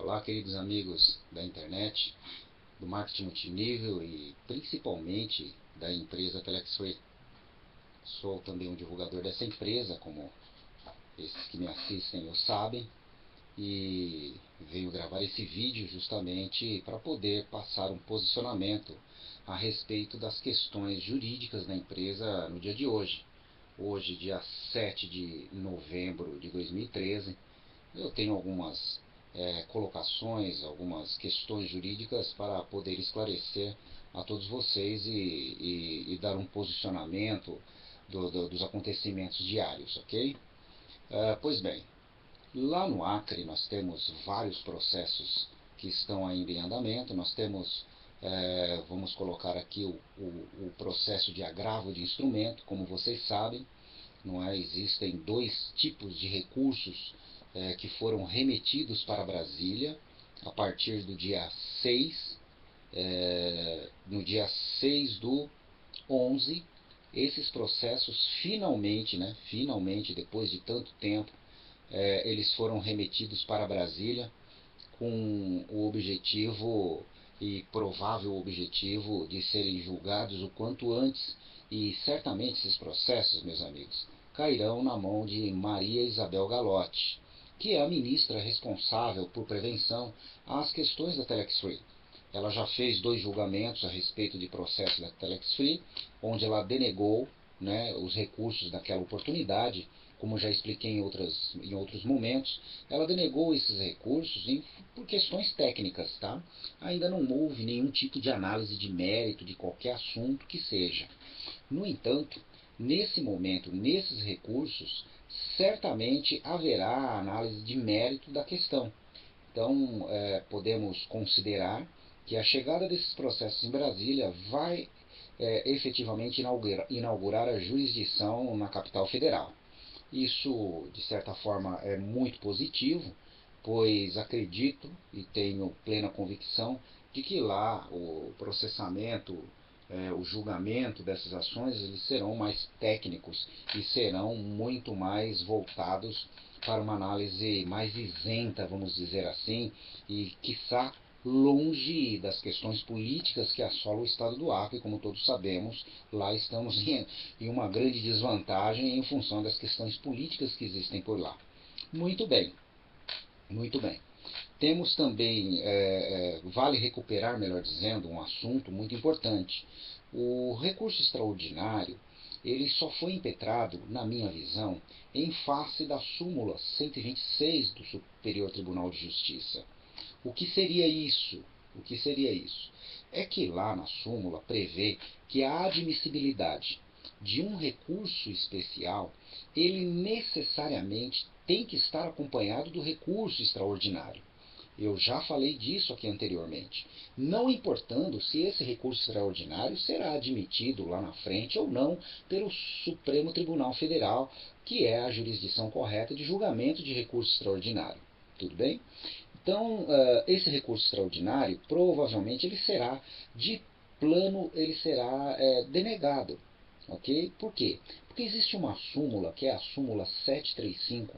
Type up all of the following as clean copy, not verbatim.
Olá, queridos amigos da internet, do marketing multinível e principalmente da empresa Telexway. Sou também um divulgador dessa empresa, como esses que me assistem o sabem, e venho gravar esse vídeo justamente para poder passar um posicionamento a respeito das questões jurídicas da empresa no dia de hoje. Hoje, dia 7 de novembro de 2013, eu tenho algumas colocações, algumas questões jurídicas para poder esclarecer a todos vocês e dar um posicionamento dos acontecimentos diários, ok? Pois bem, lá no Acre nós temos vários processos que estão ainda em andamento. Nós temos, vamos colocar aqui o processo de agravo de instrumento. Como vocês sabem, não é? Existem dois tipos de recursos que foram remetidos para Brasília a partir do dia 6, no dia 6 do 11, esses processos finalmente, depois de tanto tempo, eles foram remetidos para Brasília com o objetivo e provável objetivo de serem julgados o quanto antes, e certamente esses processos, meus amigos, cairão na mão de Maria Isabel Galotti, que é a ministra responsável por prevenção às questões da Telexfree. Ela já fez 2 julgamentos a respeito de processo da Telexfree, onde ela denegou, os recursos daquela oportunidade. Como já expliquei em outros momentos, ela denegou esses recursos por questões técnicas, tá? Ainda não houve nenhum tipo de análise de mérito de qualquer assunto que seja. No entanto, nesse momento, nesses recursos, certamente haverá análise de mérito da questão. Então, podemos considerar que a chegada desses processos em Brasília vai efetivamente inaugurar a jurisdição na capital federal. Isso, de certa forma, é muito positivo, pois acredito e tenho plena convicção de que lá o processamento, o julgamento dessas ações, eles serão mais técnicos e serão muito mais voltados para uma análise mais isenta, vamos dizer assim, e quiçá longe das questões políticas que assolam o estado do Acre. Como todos sabemos, lá estamos em uma grande desvantagem em função das questões políticas que existem por lá. Muito bem, muito bem. Temos também, vale recuperar, melhor dizendo, um assunto muito importante. O recurso extraordinário, ele só foi impetrado, na minha visão, em face da súmula 126 do Superior Tribunal de Justiça. O que seria isso? O que seria isso? É que lá na súmula prevê que a admissibilidade de um recurso especial, ele necessariamente tem que estar acompanhado do recurso extraordinário. Eu já falei disso aqui anteriormente. Não importando se esse recurso extraordinário será admitido lá na frente ou não pelo Supremo Tribunal Federal, que é a jurisdição correta de julgamento de recurso extraordinário. Tudo bem? Então, esse recurso extraordinário, provavelmente, ele será de plano, ele será denegado. Ok? Por quê? Porque existe uma súmula, que é a súmula 735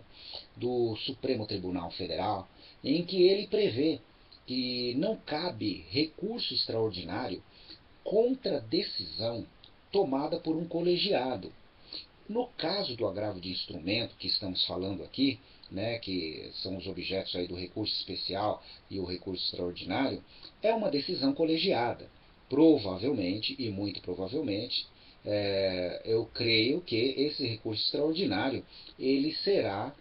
do Supremo Tribunal Federal, em que ele prevê que não cabe recurso extraordinário contra decisão tomada por um colegiado. No caso do agravo de instrumento que estamos falando aqui, que são os objetos aí do recurso especial e o recurso extraordinário, é uma decisão colegiada. Provavelmente, e muito provavelmente, eu creio que esse recurso extraordinário ele será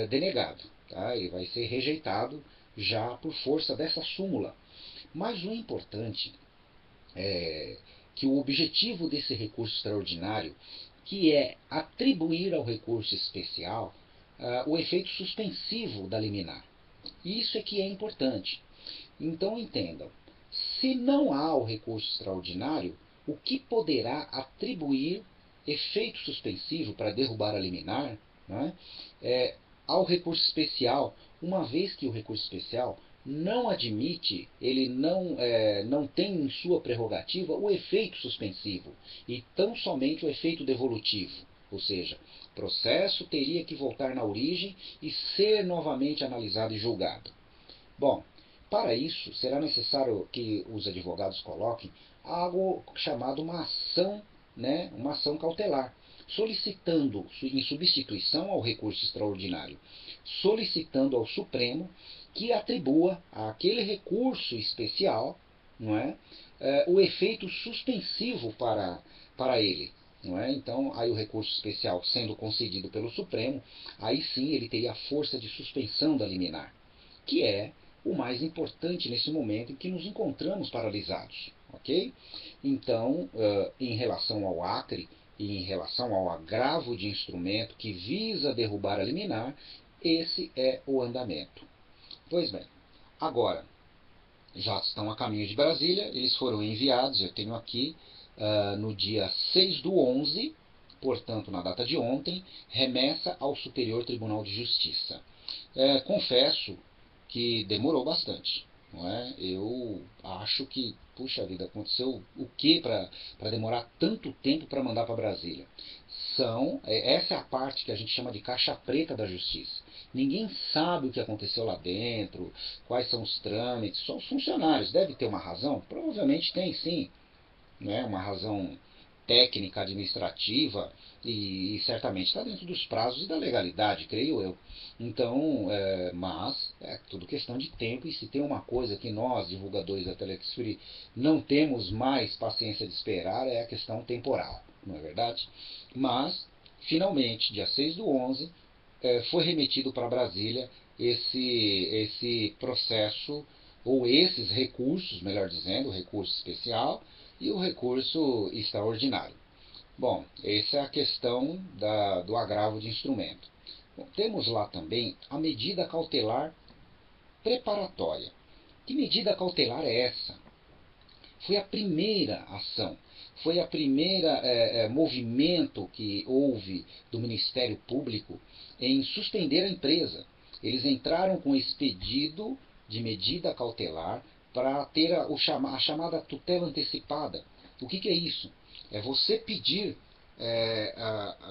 denegado, tá? Ele vai ser rejeitado já por força dessa súmula. Mas o importante é que o objetivo desse recurso extraordinário, que é atribuir ao recurso especial o efeito suspensivo da liminar. Isso é que é importante. Então entendam, se não há o recurso extraordinário, o que poderá atribuir efeito suspensivo para derrubar a liminar, ao recurso especial, uma vez que o recurso especial não admite, ele não tem em sua prerrogativa o efeito suspensivo, e tão somente o efeito devolutivo. Ou seja, o processo teria que voltar na origem e ser novamente analisado e julgado. Bom, Para isso, será necessário que os advogados coloquem algo chamado uma ação, né, uma ação cautelar, solicitando, em substituição ao recurso extraordinário, solicitando ao Supremo que atribua àquele recurso especial, não é, o efeito suspensivo para ele. Não é? Então, aí o recurso especial sendo concedido pelo Supremo, aí sim ele teria a força de suspensão da liminar, que é o mais importante nesse momento em que nos encontramos paralisados. Ok? Então, em relação ao Acre e em relação ao agravo de instrumento que visa derrubar a liminar, esse é o andamento. Pois bem, agora, já estão a caminho de Brasília, eles foram enviados, eu tenho aqui, no dia 6/11, portanto na data de ontem, remessa ao Superior Tribunal de Justiça. Confesso que demorou bastante, não é? Eu acho que, puxa vida, aconteceu o que para demorar tanto tempo para mandar para Brasília? Essa é a parte que a gente chama de caixa preta da justiça. Ninguém sabe o que aconteceu lá dentro, quais são os trâmites, só os funcionários. Deve ter uma razão? Provavelmente tem sim, né? Uma razão técnica, administrativa, e certamente está dentro dos prazos e da legalidade, creio eu. Então, mas é tudo questão de tempo, e se tem uma coisa que nós, divulgadores da Telex Free, não temos mais paciência de esperar, é a questão temporal, não é verdade? Mas, finalmente, dia 6/11, foi remetido para Brasília esse processo, ou esses recursos, melhor dizendo, o recurso especial e o recurso extraordinário. Bom, essa é a questão do agravo de instrumento. Bom, temos lá também a medida cautelar preparatória. Que medida cautelar é essa? Foi a primeira ação, foi a primeira movimento que houve do Ministério Público em suspender a empresa. Eles entraram com esse pedido de medida cautelar para ter a chamada tutela antecipada. O que é isso? É você pedir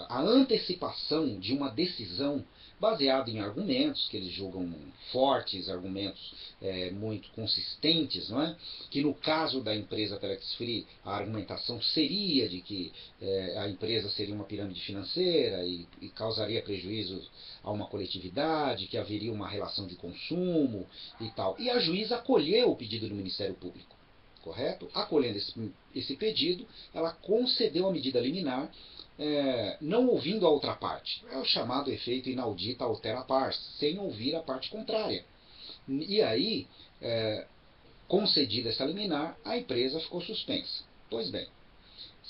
a antecipação de uma decisão baseada em argumentos que eles julgam fortes, argumentos muito consistentes, não é? Que no caso da empresa Telex Free, a argumentação seria de que a empresa seria uma pirâmide financeira e causaria prejuízos a uma coletividade, que haveria uma relação de consumo e tal. E a juíza acolheu o pedido do Ministério Público, correto? Acolhendo esse pedido, ela concedeu a medida liminar, não ouvindo a outra parte. É o chamado efeito inaudita altera pars, sem ouvir a parte contrária. E aí, concedida essa liminar, a empresa ficou suspensa. Pois bem,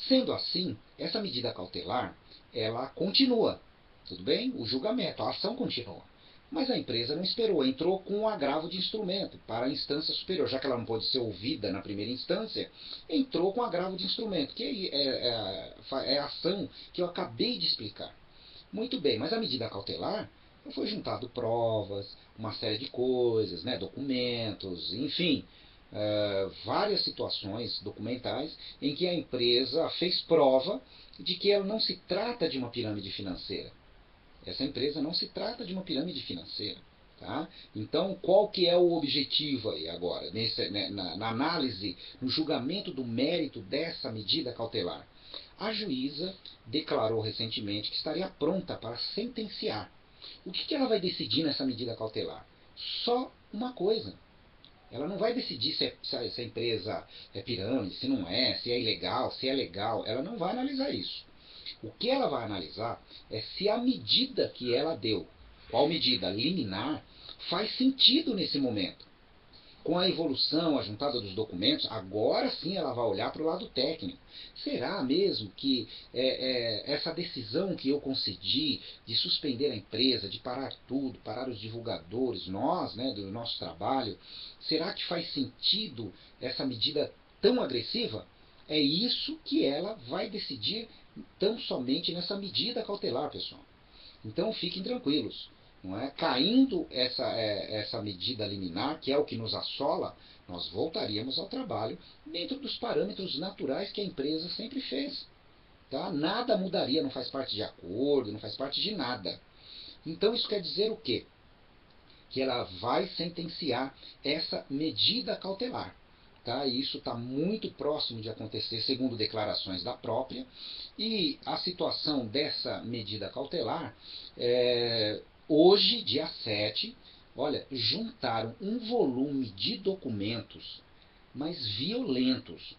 sendo assim, essa medida cautelar, ela continua, tudo bem? O julgamento, a ação continua. Mas a empresa não esperou, entrou com um agravo de instrumento para a instância superior. Já que ela não pôde ser ouvida na primeira instância, entrou com agravo de instrumento, que é a ação que eu acabei de explicar. Muito bem, mas a medida cautelar foi juntado provas, uma série de coisas, né, documentos, enfim, várias situações documentais em que a empresa fez prova de que ela não se trata de uma pirâmide financeira. Essa empresa não se trata de uma pirâmide financeira. Tá? Então, qual que é o objetivo aí agora, na análise, no julgamento do mérito dessa medida cautelar? A juíza declarou recentemente que estaria pronta para sentenciar. O que ela vai decidir nessa medida cautelar? Só uma coisa. Ela não vai decidir se a empresa é pirâmide, se não é, se é ilegal, se é legal. Ela não vai analisar isso. O que ela vai analisar é se a medida que ela deu, qual medida? Liminar, faz sentido nesse momento. Com a evolução, a juntada dos documentos, agora sim ela vai olhar para o lado técnico. Será mesmo que essa decisão que eu concedi de suspender a empresa, de parar tudo, parar os divulgadores, nós, né, do nosso trabalho, será que faz sentido essa medida tão agressiva? É isso que ela vai decidir tão somente nessa medida cautelar, pessoal. Então fiquem tranquilos. Não é? Caindo essa medida liminar, que é o que nos assola, nós voltaríamos ao trabalho dentro dos parâmetros naturais que a empresa sempre fez. Tá? Nada mudaria, não faz parte de acordo, não faz parte de nada. Então isso quer dizer o quê? que ela vai sentenciar essa medida cautelar. Tá? E isso está muito próximo de acontecer, segundo declarações da própria, e a situação dessa medida cautelar, hoje, dia 7, olha, juntaram um volume de documentos, mas violentos,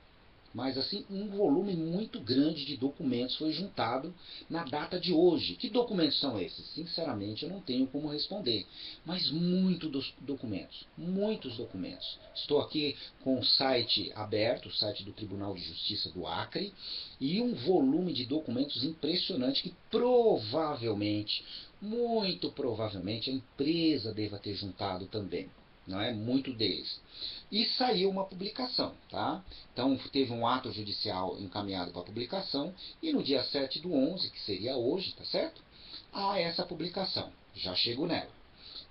mas assim, um volume muito grande de documentos foi juntado na data de hoje. Que documentos são esses? Sinceramente, eu não tenho como responder. Mas muitos documentos, muitos documentos. Estou aqui com o site aberto, o site do Tribunal de Justiça do Acre, e um volume de documentos impressionante que provavelmente, muito provavelmente, a empresa deva ter juntado também. Não é? Muito deles. E saiu uma publicação, tá? Então teve um ato judicial encaminhado para publicação e no dia 7/11, que seria hoje, tá certo? Há essa publicação, já chego nela.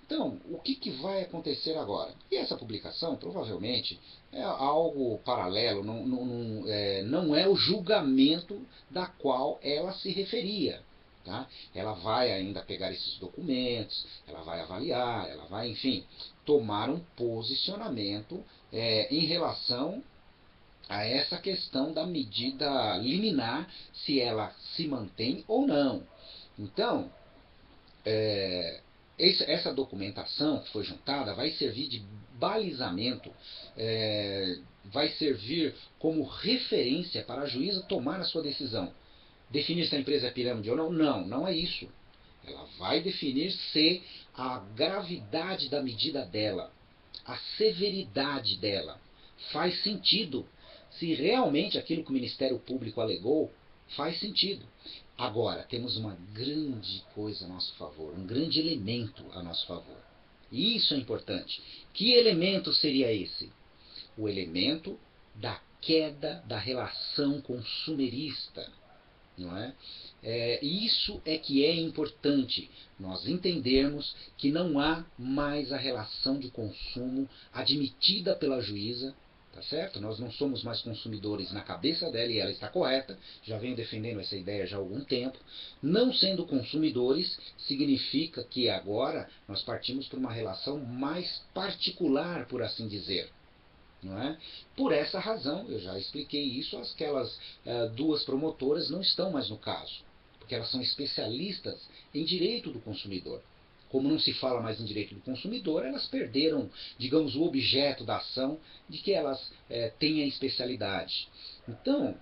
Então, o que vai acontecer agora? E essa publicação, provavelmente, é algo paralelo, não é o julgamento da qual ela se referia. Tá? Ela vai ainda pegar esses documentos, ela vai avaliar, ela vai, enfim, tomar um posicionamento em relação a essa questão da medida liminar, se ela se mantém ou não. Então, essa documentação que foi juntada vai servir de balizamento, vai servir como referência para a juíza tomar a sua decisão. Definir se a empresa é pirâmide ou não? Não, não é isso. Ela vai definir se a gravidade da medida dela, a severidade dela, faz sentido. Se realmente aquilo que o Ministério Público alegou faz sentido. Agora, temos uma grande coisa a nosso favor, um grande elemento a nosso favor. E isso é importante. Que elemento seria esse? O elemento da queda da relação consumerista. Não é? Isso é que é importante, nós entendermos que não há mais a relação de consumo admitida pela juíza, tá certo? Nós não somos mais consumidores na cabeça dela, e ela está correta, já venho defendendo essa ideia já há algum tempo. Não sendo consumidores significa que agora nós partimos para uma relação mais particular, por assim dizer. Não é? Por essa razão, eu já expliquei isso, aquelas duas promotoras não estão mais no caso, porque elas são especialistas em direito do consumidor. Como não se fala mais em direito do consumidor, elas perderam, digamos, o objeto da ação de que elas têm a especialidade. Então,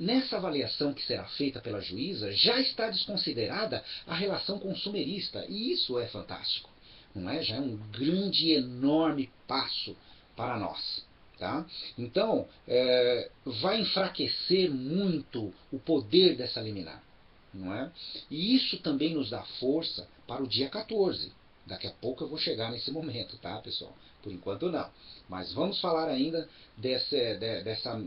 nessa avaliação que será feita pela juíza, já está desconsiderada a relação consumerista, e isso é fantástico. Não é? Já é um grande e enorme passo para nós. Tá? Então, vai enfraquecer muito o poder dessa liminar. Não é? E isso também nos dá força para o dia 14. Daqui a pouco eu vou chegar nesse momento, tá, pessoal? Por enquanto não. Mas vamos falar ainda dessa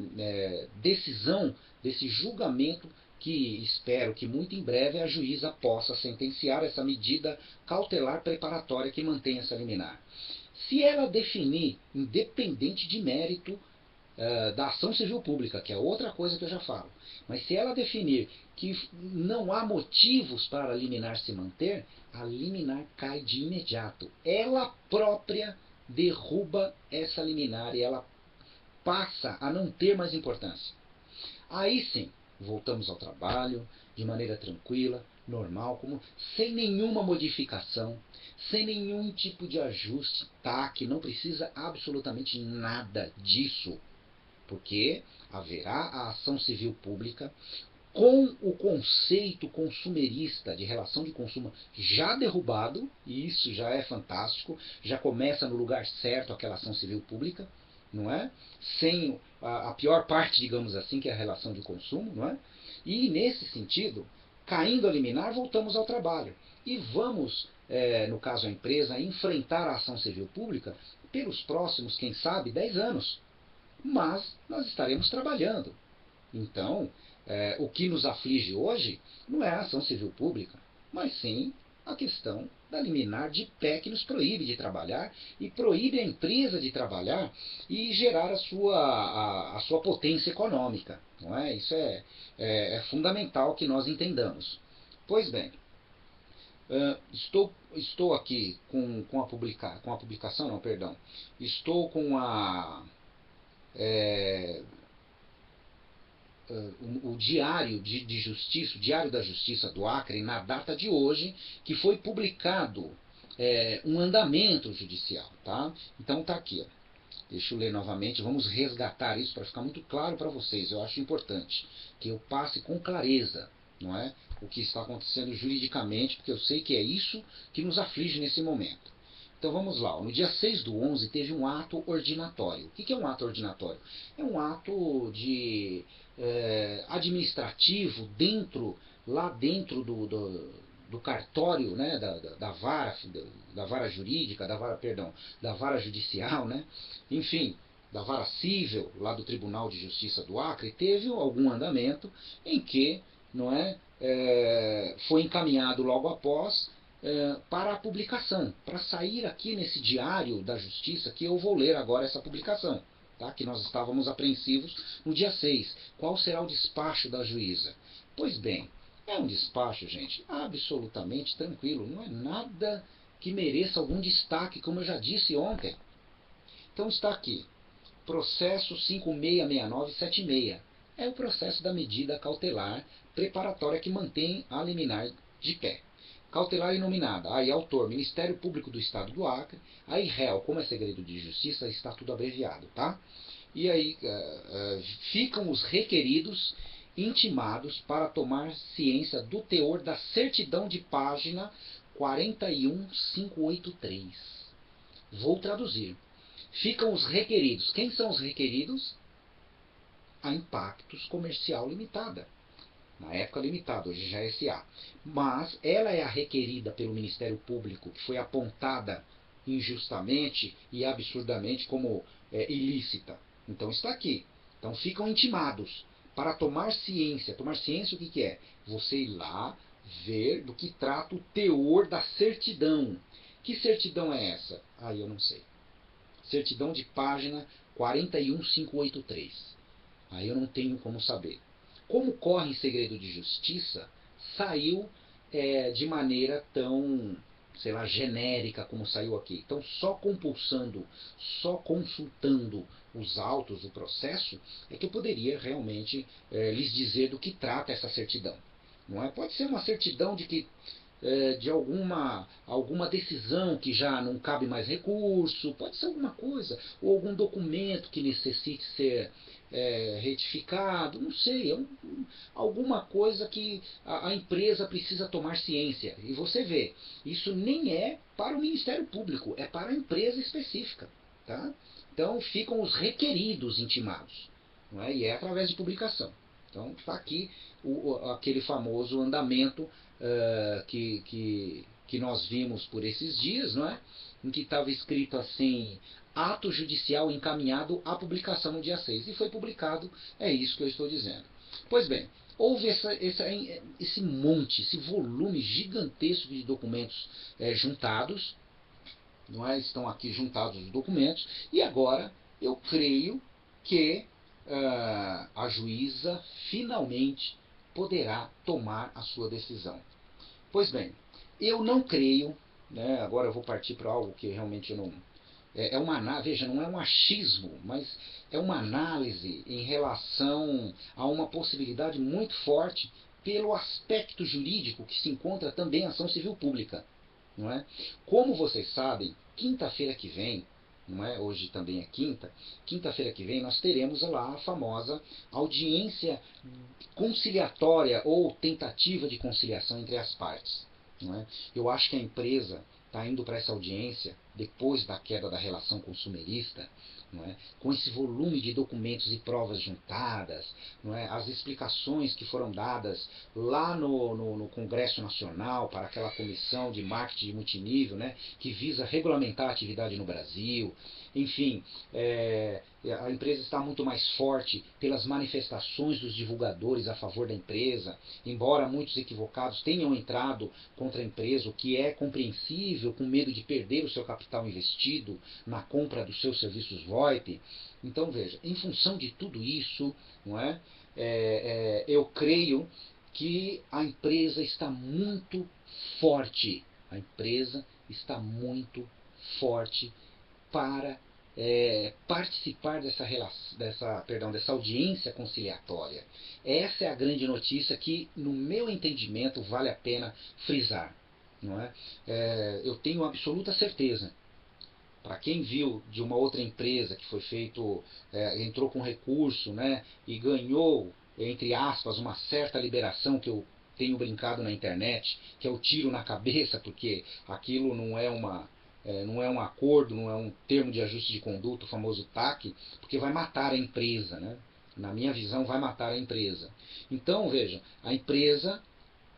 decisão, desse julgamento que espero que muito em breve a juíza possa sentenciar essa medida cautelar preparatória que mantém essa liminar. Se ela definir, independente de mérito da ação civil pública, que é outra coisa que eu já falo, mas se ela definir que não há motivos para a liminar se manter, a liminar cai de imediato. Ela própria derruba essa liminar e ela passa a não ter mais importância. Aí sim, voltamos ao trabalho de maneira tranquila, normal, sem nenhuma modificação, sem nenhum tipo de ajuste, que não precisa absolutamente nada disso, porque haverá a ação civil pública com o conceito consumerista de relação de consumo já derrubado, e isso já é fantástico, já começa no lugar certo aquela ação civil pública, não é? Sem a pior parte, digamos assim, que é a relação de consumo, não é? E nesse sentido, caindo a liminar, voltamos ao trabalho. E vamos, no caso a empresa, enfrentar a ação civil pública pelos próximos, quem sabe, 10 anos. Mas nós estaremos trabalhando. Então, o que nos aflige hoje não é a ação civil pública, mas sim a questão da liminar de pé que nos proíbe de trabalhar e proíbe a empresa de trabalhar e gerar a sua potência econômica. Não é? Isso é fundamental que nós entendamos. Pois bem, Estou aqui com a publicação, não, perdão. Estou com o Diário de Justiça, o Diário da Justiça do Acre, na data de hoje, que foi publicado um andamento judicial, tá? Então tá aqui, ó. Deixa eu ler novamente, vamos resgatar isso para ficar muito claro para vocês. Eu acho importante que eu passe com clareza, não é, o que está acontecendo juridicamente, porque eu sei que é isso que nos aflige nesse momento. Então vamos lá, no dia 6/11 teve um ato ordinatório. O que é um ato ordinatório? É um ato de administrativo lá dentro do cartório, né, da vara jurídica, da vara judicial, né, enfim, da vara cível, lá do Tribunal de Justiça do Acre, teve algum andamento em que, não é, foi encaminhado logo após para a publicação, para sair aqui nesse Diário da Justiça, que eu vou ler agora essa publicação, tá? Que nós estávamos apreensivos no dia 6. Qual será o despacho da juíza? Pois bem, é um despacho, gente, absolutamente tranquilo, não é nada que mereça algum destaque, como eu já disse ontem. Então está aqui, processo 566976. É o processo da medida cautelar preparatória que mantém a liminar de pé. Cautelar inominada. Aí, autor, Ministério Público do Estado do Acre. Aí, réu, como é segredo de justiça, está tudo abreviado, tá? E aí, ficam os requeridos intimados para tomar ciência do teor da certidão de página 41583. Vou traduzir. Ficam os requeridos. Quem são os requeridos? A Impactos Comercial Limitada. Na época limitada, hoje já é SA. Mas ela é a requerida pelo Ministério Público, que foi apontada injustamente e absurdamente como ilícita. Então está aqui. Então ficam intimados para tomar ciência. Tomar ciência o que é? Você ir lá ver do que trata o teor da certidão. Que certidão é essa? Aí eu não sei. Certidão de página 41583. Aí eu não tenho como saber. Como corre em segredo de justiça, saiu de maneira tão, sei lá, genérica como saiu aqui. Então, só compulsando, só consultando os autos do processo, é que eu poderia realmente lhes dizer do que trata essa certidão. Não é? Pode ser uma certidão de alguma decisão que já não cabe mais recurso, pode ser alguma coisa, ou algum documento que necessite ser retificado, não sei, alguma coisa que a empresa precisa tomar ciência. E você vê, isso nem é para o Ministério Público, é para a empresa específica. Tá? Então ficam os requeridos intimados, não é? E é através de publicação. Então está aqui aquele famoso andamento que nós vimos por esses dias, não é? Em que estava escrito assim, ato judicial encaminhado à publicação no dia 6. E foi publicado, é isso que eu estou dizendo. Pois bem, houve esse monte, esse volume gigantesco de documentos juntados, não é? Estão aqui juntados os documentos, e agora eu creio que a juíza finalmente poderá tomar a sua decisão. Pois bem, eu não creio, né, agora eu vou partir para algo que realmente eu não... veja, não é um achismo, mas é uma análise em relação a uma possibilidade muito forte pelo aspecto jurídico que se encontra também a ação civil pública. Não é? Como vocês sabem, quinta-feira que vem, não é? Hoje também é quinta-feira que vem nós teremos lá a famosa audiência conciliatória ou tentativa de conciliação entre as partes. Não é? Eu acho que a empresa está indo para essa audiência depois da queda da relação consumerista, não é? Com esse volume de documentos e provas juntadas, não é? As explicações que foram dadas lá no Congresso Nacional para aquela comissão de marketing de multinível, né? Que visa regulamentar a atividade no Brasil. Enfim, a empresa está muito mais forte pelas manifestações dos divulgadores a favor da empresa, embora muitos equivocados tenham entrado contra a empresa, o que é compreensível, com medo de perder o seu capital investido na compra dos seus serviços VoIP. Então veja, em função de tudo isso, não é? Eu creio que a empresa está muito forte. A empresa está muito forte para participar dessa audiência conciliatória. Essa é a grande notícia que, no meu entendimento, vale a pena frisar. Não é? Eu tenho absoluta certeza. Para quem viu de uma outra empresa que foi feito, entrou com recurso, né, e ganhou, entre aspas, uma certa liberação, que eu tenho brincado na internet, que é o tiro na cabeça, porque aquilo não é um acordo, não é um termo de ajuste de conduta, o famoso TAC, porque vai matar a empresa, né? Na minha visão, vai matar a empresa. Então, veja, a empresa,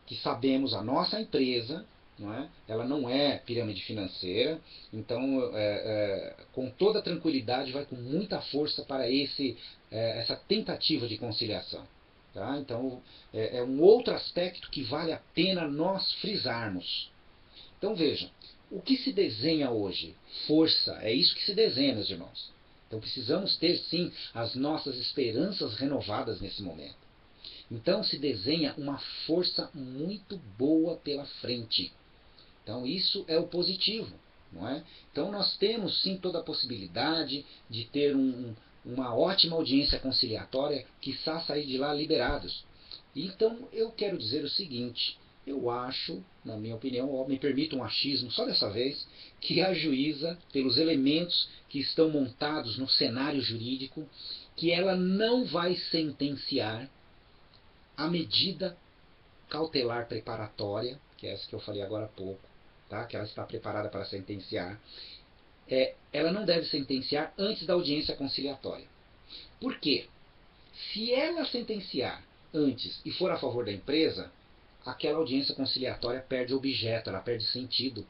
que sabemos, a nossa empresa, não é? Ela não é pirâmide financeira, então com toda tranquilidade vai com muita força para essa tentativa de conciliação. Tá? Então é um outro aspecto que vale a pena nós frisarmos. Então veja, o que se desenha hoje? Força, é isso que se desenha, meus irmãos. Então precisamos ter sim as nossas esperanças renovadas nesse momento. Então se desenha uma força muito boa pela frente. Então isso é o positivo, não é? Então nós temos sim toda a possibilidade de ter uma ótima audiência conciliatória, quiçá sair de lá liberados. Então eu quero dizer o seguinte: eu acho, na minha opinião, me permito um achismo só dessa vez, que a juíza, pelos elementos que estão montados no cenário jurídico, que ela não vai sentenciar a medida cautelar preparatória, que é essa que eu falei agora há pouco, tá? Que ela está preparada para sentenciar, ela não deve sentenciar antes da audiência conciliatória. Por quê? Se ela sentenciar antes e for a favor da empresa, aquela audiência conciliatória perde objeto, ela perde sentido.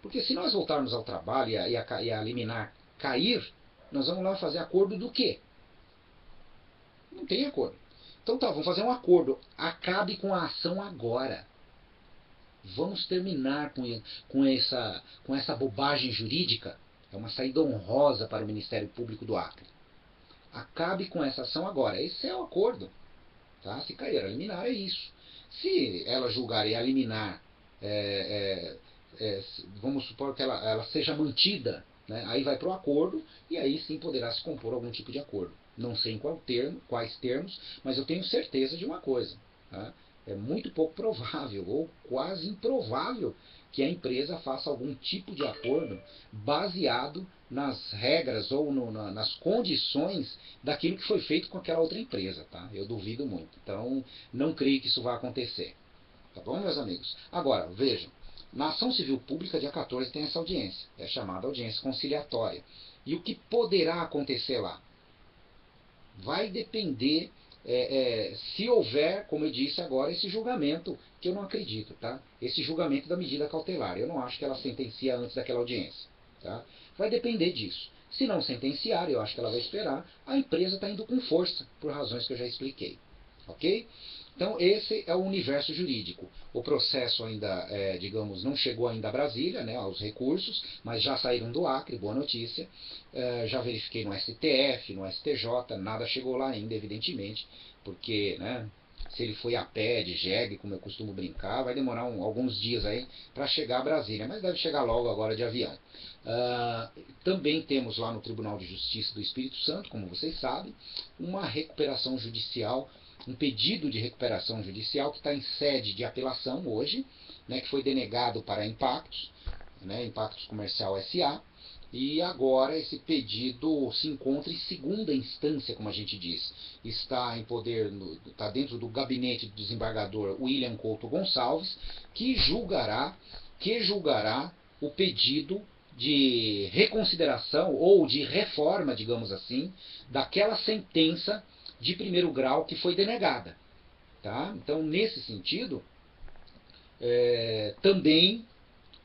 Porque se nós voltarmos ao trabalho e a liminar cair, nós vamos lá fazer acordo do quê? Não tem acordo. Então tá, vamos fazer um acordo. Acabe com a ação agora. Vamos terminar com essa bobagem jurídica. É uma saída honrosa para o Ministério Público do Acre. Acabe com essa ação agora. Esse é o acordo. Tá? Se cair a liminar, é isso. Se ela julgar e a liminar, vamos supor que ela seja mantida, né? Aí vai para o acordo e aí sim poderá se compor algum tipo de acordo. Não sei em quais termos, mas eu tenho certeza de uma coisa. Tá? É muito pouco provável, ou quase improvável, que a empresa faça algum tipo de acordo baseado nas regras ou nas condições daquilo que foi feito com aquela outra empresa. Tá? Eu duvido muito. Então, não creio que isso vá acontecer. Tá bom, meus amigos? Agora, vejam. Na ação civil pública, dia 14, tem essa audiência. É chamada audiência conciliatória. E o que poderá acontecer lá? Vai depender, se houver, como eu disse agora, esse julgamento, que eu não acredito, tá? Esse julgamento da medida cautelar. Eu não acho que ela sentencia antes daquela audiência. Tá? Vai depender disso. Se não sentenciar, eu acho que ela vai esperar. A empresa está indo com força, por razões que eu já expliquei. Ok? Então esse é o universo jurídico. O processo ainda, digamos, não chegou ainda a Brasília, né, aos recursos, mas já saíram do Acre, boa notícia. Já verifiquei no STF, no STJ, nada chegou lá ainda, evidentemente, porque, né, se ele foi a pé, de jegue, como eu costumo brincar, vai demorar alguns dias aí para chegar a Brasília, mas deve chegar logo agora de avião. Também temos lá no Tribunal de Justiça do Espírito Santo, como vocês sabem, uma recuperação judicial, um pedido de recuperação judicial que está em sede de apelação hoje, né, que foi denegado para Impactos, né, Impactos Comercial S.A., e agora esse pedido se encontra em segunda instância, como a gente diz. Está em poder, está dentro do gabinete do desembargador William Couto Gonçalves, que julgará o pedido de reconsideração ou de reforma, digamos assim, daquela sentença de primeiro grau que foi denegada. Tá? Então, nesse sentido, também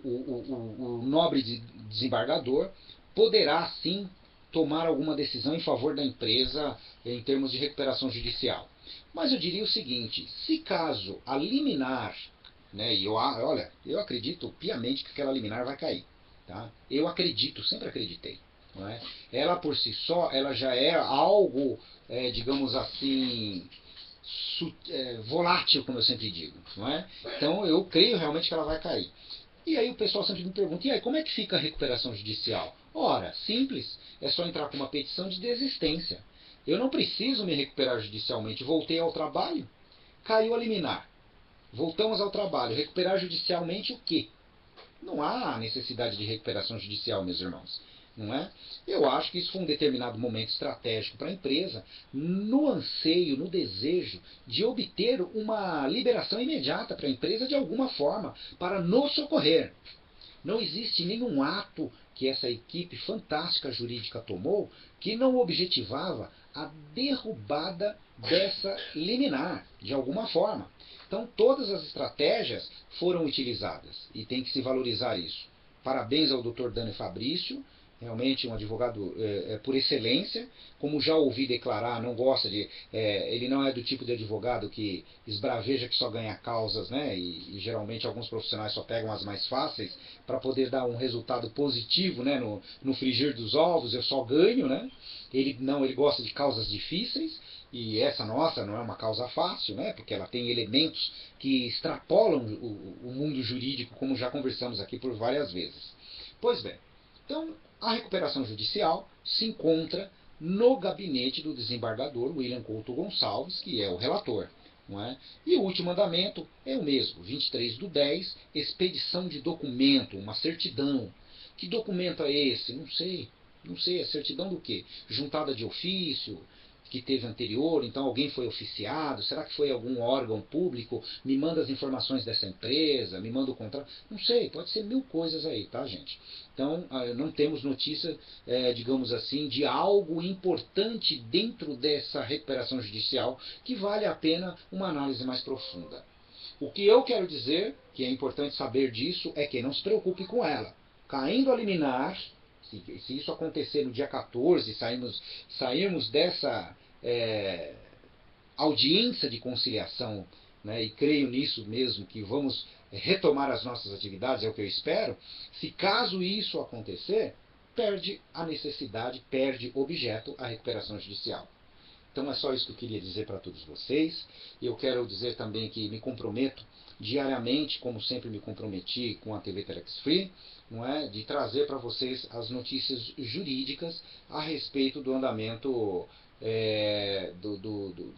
o nobre desembargador poderá sim tomar alguma decisão em favor da empresa em termos de recuperação judicial. Mas eu diria o seguinte: se caso a liminar, né, e olha, eu acredito piamente que aquela liminar vai cair. Tá? Eu acredito, sempre acreditei. Não é? Ela por si só, ela já é algo, digamos assim, volátil, como eu sempre digo, não é? Então eu creio realmente que ela vai cair. E aí o pessoal sempre me pergunta, e aí como é que fica a recuperação judicial? Ora, simples, é só entrar com uma petição de desistência. Eu não preciso me recuperar judicialmente, voltei ao trabalho, caiu a liminar. Voltamos ao trabalho, recuperar judicialmente o quê? Não há necessidade de recuperação judicial, meus irmãos. Não é? Eu acho que isso foi um determinado momento estratégico para a empresa, no anseio, no desejo de obter uma liberação imediata para a empresa de alguma forma, para nos socorrer. Não existe nenhum ato que essa equipe fantástica jurídica tomou que não objetivava a derrubada dessa liminar, de alguma forma. Então, todas as estratégias foram utilizadas e tem que se valorizar isso. Parabéns ao Dr. Dani Fabrício, realmente um advogado por excelência. Como já ouvi declarar, não gosta de. Ele não é do tipo de advogado que esbraveja que só ganha causas, né? E geralmente alguns profissionais só pegam as mais fáceis para poder dar um resultado positivo, né? No frigir dos ovos, eu só ganho, né? Ele não, ele gosta de causas difíceis. E essa nossa não é uma causa fácil, né? Porque ela tem elementos que extrapolam o mundo jurídico, como já conversamos aqui por várias vezes. Pois bem, então a recuperação judicial se encontra no gabinete do desembargador William Couto Gonçalves, que é o relator. Não é? E o último andamento é o mesmo, 23/10, expedição de documento, uma certidão. Que documento é esse? Não sei. Não sei, é certidão do quê? Juntada de ofício, que teve anterior, então alguém foi oficiado, será que foi algum órgão público, me manda as informações dessa empresa, me manda o contrato, não sei, pode ser mil coisas aí, tá, gente? Então, não temos notícia, digamos assim, de algo importante dentro dessa recuperação judicial que vale a pena uma análise mais profunda. O que eu quero dizer, que é importante saber disso, é que não se preocupe com ela. Caindo a liminar, se isso acontecer no dia 14, sairmos dessa audiência de conciliação, né, e creio nisso mesmo, que vamos retomar as nossas atividades, é o que eu espero, se caso isso acontecer, perde a necessidade, perde objeto a recuperação judicial. Então é só isso que eu queria dizer para todos vocês. Eu quero dizer também que me comprometo diariamente, como sempre me comprometi com a TV Telex Free, não é, de trazer para vocês as notícias jurídicas a respeito do andamento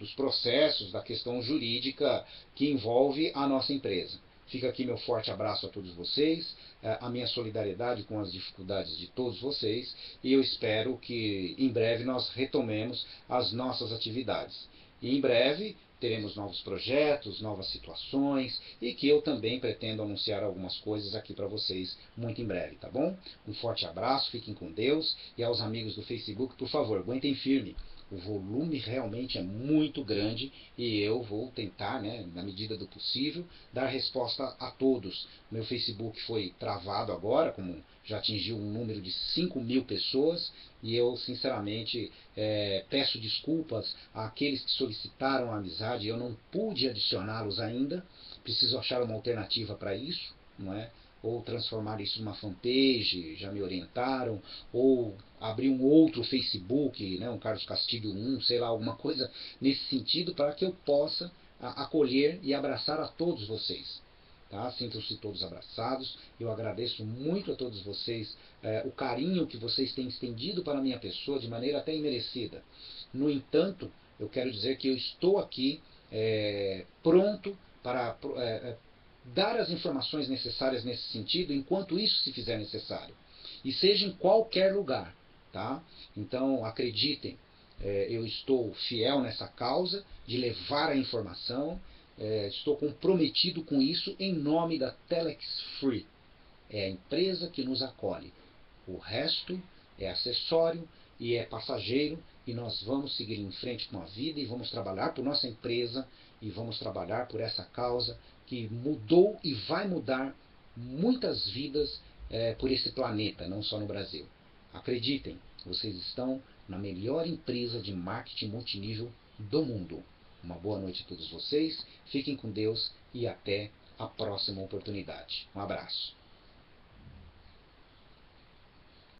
dos processos, da questão jurídica que envolve a nossa empresa. Fica aqui meu forte abraço a todos vocês, a minha solidariedade com as dificuldades de todos vocês, e eu espero que em breve nós retomemos as nossas atividades. E em breve teremos novos projetos, novas situações, e que eu também pretendo anunciar algumas coisas aqui para vocês muito em breve, tá bom? Um forte abraço, fiquem com Deus, e aos amigos do Facebook, por favor, aguentem firme. O volume realmente é muito grande e eu vou tentar, né, na medida do possível, dar resposta a todos. Meu Facebook foi travado agora, como já atingiu um número de 5.000 pessoas, e eu sinceramente peço desculpas àqueles que solicitaram a amizade. Eu não pude adicioná-los ainda, preciso achar uma alternativa para isso, não é? Ou transformar isso numa fanpage, já me orientaram, ou abrir um outro Facebook, né, um Carlos Castilho 1, sei lá, alguma coisa nesse sentido, para que eu possa acolher e abraçar a todos vocês. Tá? Sintam-se todos abraçados. Eu agradeço muito a todos vocês o carinho que vocês têm estendido para a minha pessoa de maneira até imerecida. No entanto, eu quero dizer que eu estou aqui pronto para dar as informações necessárias nesse sentido, enquanto isso se fizer necessário. E seja em qualquer lugar. Tá? Então, acreditem, eu estou fiel nessa causa de levar a informação, estou comprometido com isso em nome da Telex Free. É a empresa que nos acolhe. O resto é acessório e é passageiro, e nós vamos seguir em frente com a vida e vamos trabalhar por nossa empresa e vamos trabalhar por essa causa que mudou e vai mudar muitas vidas por esse planeta, não só no Brasil. Acreditem, vocês estão na melhor empresa de marketing multinível do mundo. Uma boa noite a todos vocês, fiquem com Deus e até a próxima oportunidade. Um abraço.